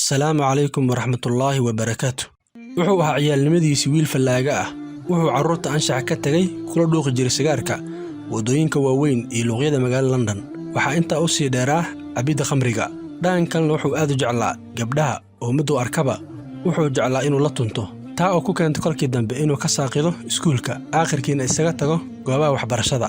السلام عليكم ورحمة الله وبركاته. wuxuu ahaa ciyaalnimadiisii wiil fallaaga ah. wuxuu carruurta anshaxa ka tagay kula dhuuqi jiray sigaarka wadooyinka waaweyn iyo luuqyada magaalada London. waxaa intaa u sii dheeraa cabida khamriga. dhaankan wuxuu aad u jeclaa gabdhaha oo mid uu arkaba wuxuu jeclaa inuu la tunto. taa oo ku keentay kolkii dambe inuu ka saaqido iskuulka aakhirkiina isaga tago goobaha waxbarashada.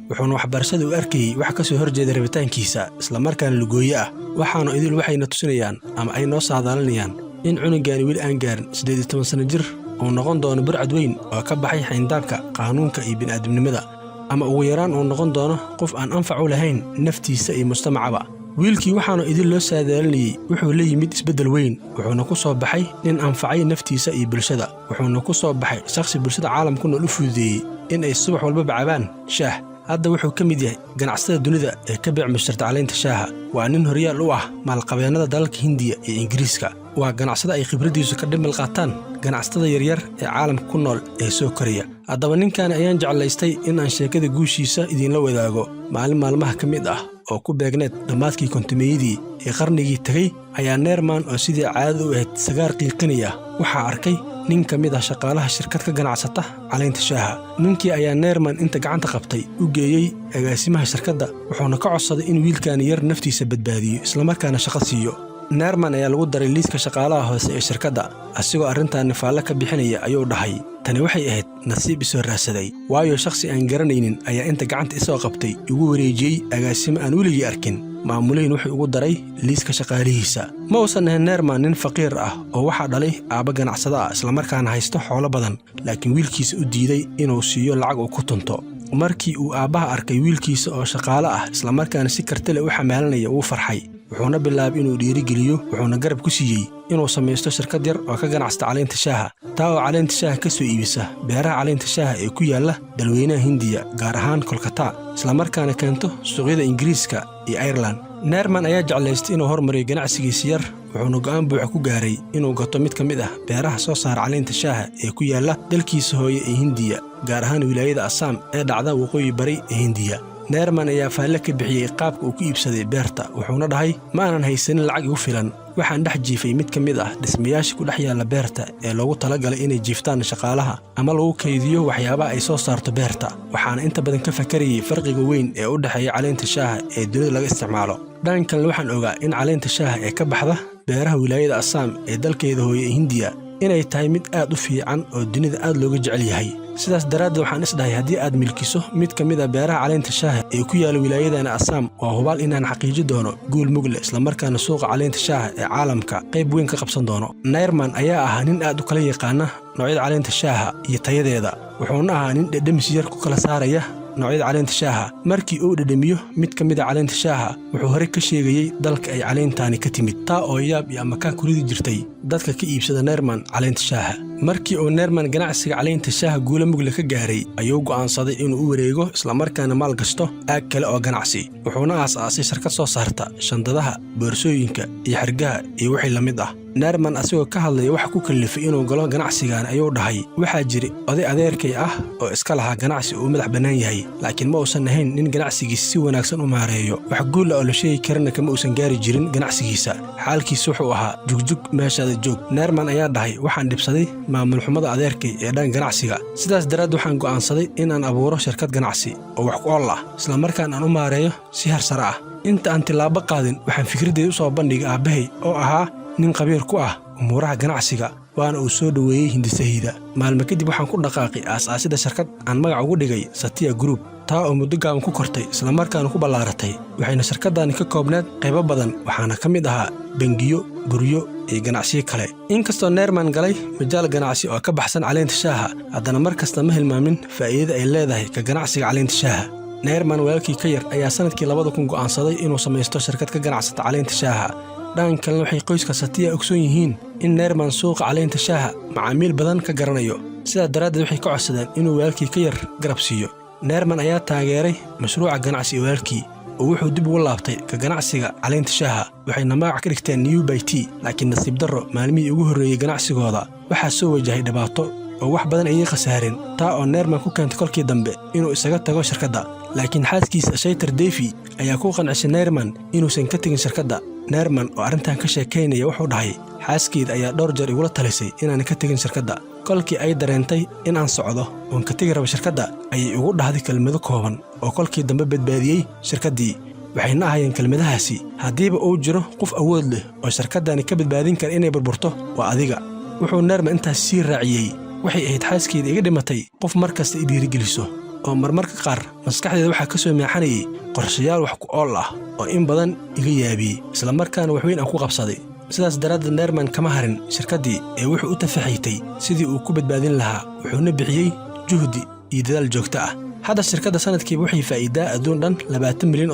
wuxuuna waxbarashada u arkayay wax ka soo horjeeda rabitaankiisa isla markaana lugooye ah. waxaanu idil waxayna tusinayaan ama ay noo saadaalinayaan in cunugan wiil aan gaarin 18 sano jir uu noqon doono burcad weyn oo ka baxay xayndaabka qaanuunka iyo bini'aadamnimada, ama ugu yaraan uu noqon doono qof aan anfac u lahayn naftiisa iyo mujtamacaba. wiilkii waxaanu idil loo saadaalinayay wuxuu la yimid isbeddel weyn. wuxuuna ku soo baxay nin anfacay naftiisa iyo bulshada. wuxuuna ku soo baxay shakhsi bulshada caalamku nool u fududeeyey in ay subax walba cabaan shaah. hadda wuxuu ka mid yahay ganacsatada dunida ee ka beec mushtarta caleenta shaaha. waa nin horyaal u ah maalqabeennada dalalka Hindiya iyo Ingiriiska. waa ganacsada ay khibradiisu ka dhimil qaataan ganacsatada yaryar ee caalamka ku nool ee soo koraya. haddaba ninkan ayaan jeclaystay in aan sheekada guushiisa idinla wadaago. maalin maalmaha ka mid ah oo ku beegneed dhammaadkii kontumeeyadii ee qarnigii tegey ayaa Neerman oo sidii caadada u ahayd sagaar qiiqinaya waxaa arkay nin ka mid ah shaqaalaha shirkad ka ganacsata caleenta shaaha. ninkii ayaa Neerman inta gacanta qabtay u geeyey agaasimaha shirkadda wuxuuna ka codsaday in wiilkan yar naftiisa badbaadiyo isla markaana shaqo siiyo. Neerman ayaa lagu daray liiska shaqaalaha hoose ee shirkadda. asigoo arrintan faalle ka bixinaya ayuu dhahay tani waxay ahayd nasiib isoo raadsaday, waayo shakhsi aan garanaynin ayaa inta gacanta isoo qabtay igu wareejiyey agaasimo aan weligii arkin. maamulihiin wuxuu ugu daray liiska shaqaalihiisa. ma uusan ahayn Neerman nin faqiir ah oo waxaa dhalay aabba ganacsada ah isla markaana haysto xoolo badan, laakiin wiilkiisa u diiday inuu siiyo lacag uu ku tunto. markii uu aabbaha arkay wiilkiisa oo shaqaale ah isla markaana si karti leh u xamaalanaya wuu farxay. wuxuuna bilaabay inuu dhiirigeliyo. wuxuuna garab ku siiyey inuu samaysto shirkad yar oo ka ganacsata caleenta shaaha, taa oo caleenta shaaha ka soo iibisa beeraha caleenta shaaha ee ku yaalla dalweynaha Hindiya, gaar ahaan Kolkata, isla markaana keento suuqyada Ingiriiska iyo Ireland. Neerman ayaa jeclaystay inuu horumariyo ganacsigiisa yar. wuxuuna go'aan buuxa ku gaaray inuu gato mid ka mid ah beeraha soo saara caleenta shaaha ee ku yaalla dalkiisa hooye ee Hindiya, gaar ahaan wilaayada Assam ee dhacda waqooyi bari ee Hindiya. Neerman ayaa faalle ka bixiyey qaabka uu ku iibsaday beerta. wuxuuna dhahay ma aanan haysanin lacag igu filan. waxaan dhex jiifay mid ka mid ah dhismayaasha ku dhex yaalla beerta ee loogu talagalay inay jiiftaan shaqaalaha ama lagu kaydiyo waxyaabaha ay soo saarto beerta. waxaana inta badan ka fakarayay farqiga weyn ee u dhexeeya caleenta shaaha ee dunida laga isticmaalo. dhankan waxaan ogaa in caleenta shaaha ee ka baxda beeraha wilaayada Assam ee dalkeeda hooye ee Hindiya inay tahay mid aad u fiican oo dunida aad looga jecel yahay. sidaas daraaddeed waxaan isdhahay haddii aad milkiso mid ka mid ah beeraha caleenta shaaha ee ku yaalla wilaayadana Assam, waa hubaal inaan xaqiiji doono guul mugle isla markaana suuqa caleenta shaaha ee caalamka qayb weyn ka qabsan doono. Neerman ayaa ahaa nin aad u kala yaqaana noocyada caleenta shaaha iyo tayadeeda. wuxuuna ahaa nin dhedhemis yar ku kala saaraya noocyada caleenta shaaha. markii uu dhedhemiyo mid ka mid ah caleenta shaaha wuxuu hore ka sheegayey dalka ay caleentaani ka timid, taa oo yaab iyo amakaa ku ridi jirtay dadka ka iibsada Neerman caleenta shaaha. markii uu Neerman ganacsiga caleenta shaaha guula mugle ka gaaray ayuu go'aansaday inuu u wareego isla markaana maal gasto aag kale oo ganacsi. wuxuuna aasaasay shirkad soo saarta shandadaha, boorsooyinka iyo xargaha iyo wixii la mid ah. Neerman asigoo ka hadlaya waxa ku kallifay inuu galo ganacsigan ayuu dhahay waxaa jiri oday adeerkay ah oo iska lahaa ganacsi uu madax bannaan yahay, laakiin ma uusan ahayn nin ganacsigiisa si wanaagsan u maareeyo. wax guul ah oo la sheegi karana kama uusan gaari jirin ganacsigiisa. xaalkiisa wuxuu ahaa jugjug meeshaada joog. Neerman ayaa dhahay waxaan dhibsaday maamul xumada adeerkay ee dhan ganacsiga. sidaas daraad waxaan go'aansaday in aan abuuro shirkad ganacsi oo wax ku ool ah isla markaan aan u maareeyo si harsare ah. inta aan tilaabo qaadin waxaan fikradeyda u soo bandhigay aabbahay oo ahaa nin khabiir ku ah umuuraha ganacsiga, waana uu soo dhoweeyey hindisahayda. maalmo kadib waxaan ku dhaqaaqay aas-aasidda shirkad aan magac ugu dhigay Satya Group, taa oo muddo gaaban ku kortay isla markaana ku ballaaratay. waxayna shirkaddaani ka koobneed qaybo badan, waxaana ka mid ahaa bangiyo, guryo iyo ganacsiyo kale. inkastoo Neerman galay majaal ganacsi oo ka baxsan caleenta shaaha, haddana mar kasta ma hilmaamin faa'iidada ay leedahay ka ganacsiga caleenta shaaha. Neerman walaalkii ka yar ayaa sanadkii 2000 go'aansaday inuu samaysto shirkad ka ganacsata caleenta shaaha. dhankan waxay qoyska Satya ogsoon yihiin in Neerman suuqa caleenta shaaha macaamiil badan ka garanayo. sidaa daraaddeed waxay ka codsadeen inuu walaalkii ka yar garab siiyo. Neerman ayaa taageeray mashruuca ganacsi ee walaalkii oo wuxuu dib ugu laabtay ka ganacsiga caleenta shaaha. waxayna magac ka dhigteen New by Tea, laakiin nasiib darro maalmihii ugu horreeyey ganacsigooda waxaa soo wajahay dhibaato oo wax badan ayay khasaareen, taa oo Neerman ku keentay kolkii dambe inuu isaga tago shirkadda. laakiin xaaskiisa Shaytar Devi ayaa ku qancisay Neerman inuusan ka tagin shirkadda. neerman oo arrintan ka sheekaynaya wuxuu dhahay xaaskeeda ayaa dhowr jeer igula talisay inaan ka tegin shirkadda. kolkii ay dareentay in aan socdo oon ka tegi rabo shirkadda ayay igu dhahday kelmado kooban oo kolkii dambe badbaadiyey shirkaddii. waxayna ahayeen kelmadahaasi: haddiiba uu jiro qof awood leh oo shirkaddani ka badbaadin kara inay burburto, waa adiga. wuxuu neerman intaas sii raaciyey: waxay ahayd xaaskeeda iga dhimatay qof mar kasta i dhiirigeliso, oo marmarka qaar maskaxdeeda waxaa ka soo meexanayay qorshayaal wax ku ool ah oo in badan iga yaabiyey, isla markaana wax weyn aan ku qabsaday. sidaas daraaddeed neerman kama harin shirkaddii ee wuxuu u tafaxiitay sidii uu ku badbaadin lahaa, wuxuuna bixiyey juhdi iyo dadaal joogto ah. hadda shirkadda sanadkiiba waxay faa'iidaa adduun dhan $20 milyan,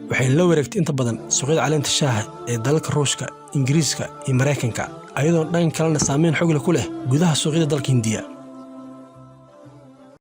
waxayna la wareegtay inta badan suuqyada caleenta shaaha ee dalalka Ruushka, Ingiriiska iyo Maraykanka, ayadoon dhan kalena saameyn xoog leh ku leh gudaha suuqyada dalka Hindiya.